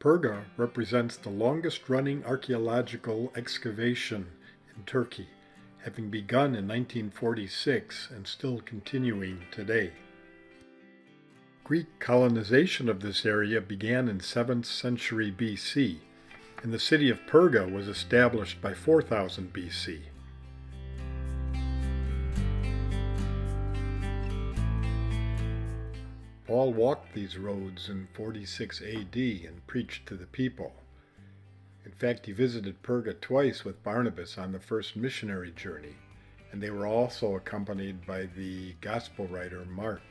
Perga represents the longest-running archaeological excavation in Turkey, having begun in 1946 and still continuing today. Greek colonization of this area began in 7th century BC, and the city of Perga was established by 4000 BC. Paul walked these roads in 46 AD and preached to the people. In fact, he visited Perga twice with Barnabas on the first missionary journey, and they were also accompanied by the gospel writer Mark.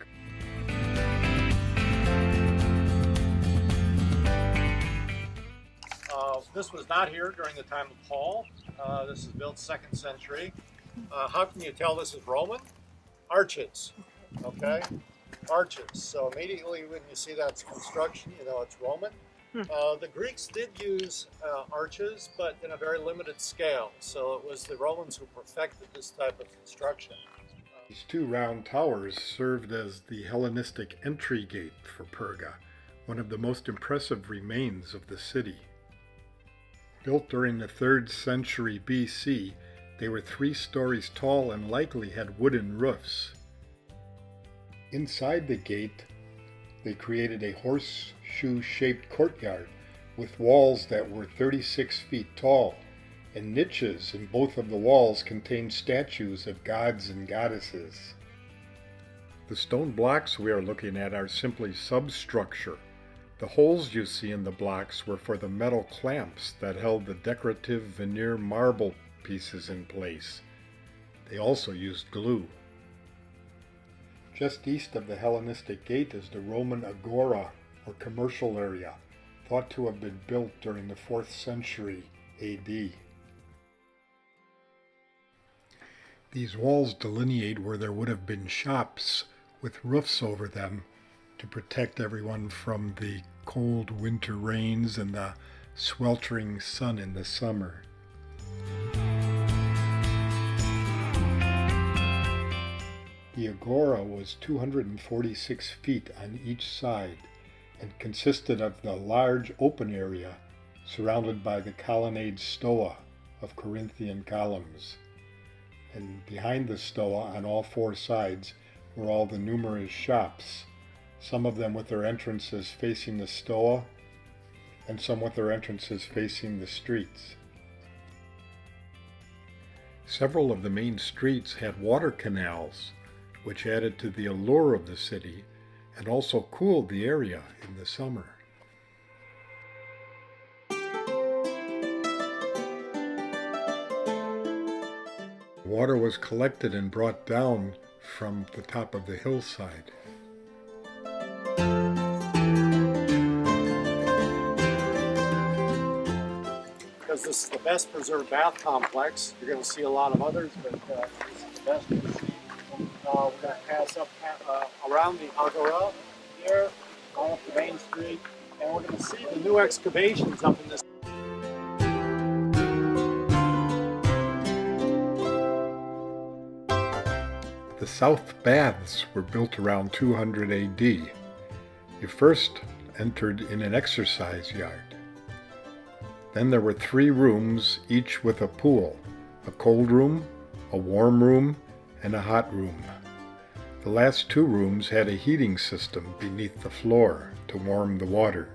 This was not here during the time of Paul. This is built 2nd century. How can you tell this is Roman? Arches, okay? Arches. So immediately when you see that's construction, you know it's Roman. The Greeks did use arches, but in a very limited scale. So it was the Romans who perfected this type of construction. These two round towers served as the Hellenistic entry gate for Perga, one of the most impressive remains of the city. Built during the 3rd century BC, they were 3 stories tall and likely had wooden roofs. Inside the gate, they created a horseshoe-shaped courtyard with walls that were 36 feet tall, and niches in both of the walls contained statues of gods and goddesses. The stone blocks we are looking at are simply substructure. The holes you see in the blocks were for the metal clamps that held the decorative veneer marble pieces in place. They also used glue. Just east of the Hellenistic gate is the Roman Agora, or commercial area, thought to have been built during the 4th century AD. These walls delineate where there would have been shops with roofs over them to protect everyone from the cold winter rains and the sweltering sun in the summer. The agora was 246 feet on each side and consisted of the large open area surrounded by the colonnade stoa of Corinthian columns. And behind the stoa on all 4 sides were all the numerous shops, some of them with their entrances facing the stoa and some with their entrances facing the streets. Several of the main streets had water canals, which added to the allure of the city and also cooled the area in the summer. Water was collected and brought down from the top of the hillside. Because this is the best preserved bath complex. You're going to see a lot of others, but this is the best you see. We're going to pass up around the Agora here, on up the main street, and we're going to see the new excavations up in this. The south baths were built around 200 AD. You first entered in an exercise yard. Then there were 3 rooms, each with a pool, a cold room, a warm room, and a hot room. The last 2 rooms had a heating system beneath the floor to warm the water.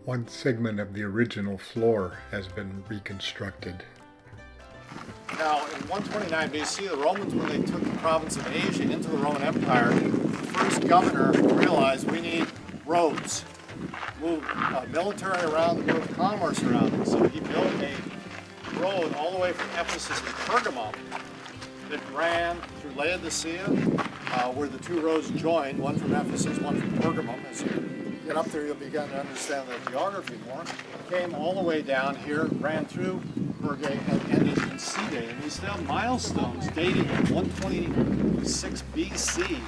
One segment of the original floor has been reconstructed. Now, in 129 BC, the Romans, when they took the province of Asia into the Roman Empire, the first governor realized we need roads. Move military around, move commerce around. So he built a road all the way from Ephesus to Pergamum that ran through Laodicea, where the 2 roads joined, one from Ephesus, one from Pergamum. As you get up there, you'll begin to understand the geography more. Came all the way down here, ran through Perge had ended in C-Day, and we still have milestones dating 126 BC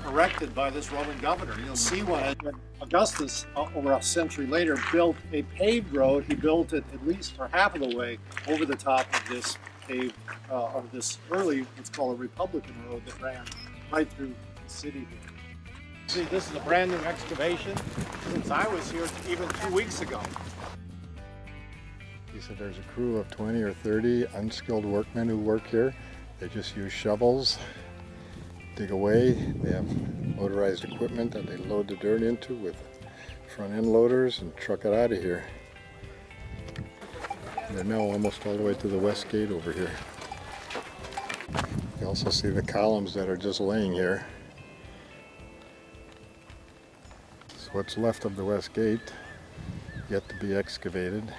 erected by this Roman governor. You'll see when Augustus, over a century later, built a paved road. He built it at least for half of the way over the top of this paved, of this early, what's called a Republican road that ran right through the city here. See, this is a brand new excavation since I was here even 2 weeks ago. He said there's a crew of 20 or 30 unskilled workmen who work here. They just use shovels, dig away. They have motorized equipment that they load the dirt into with front end loaders and truck it out of here. They're now almost all the way to the west gate over here. You also see the columns that are just laying here. So what's left of the west gate, yet to be excavated.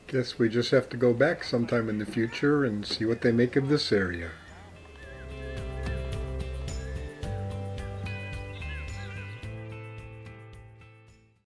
Guess we just have to go back sometime in the future and see what they make of this area.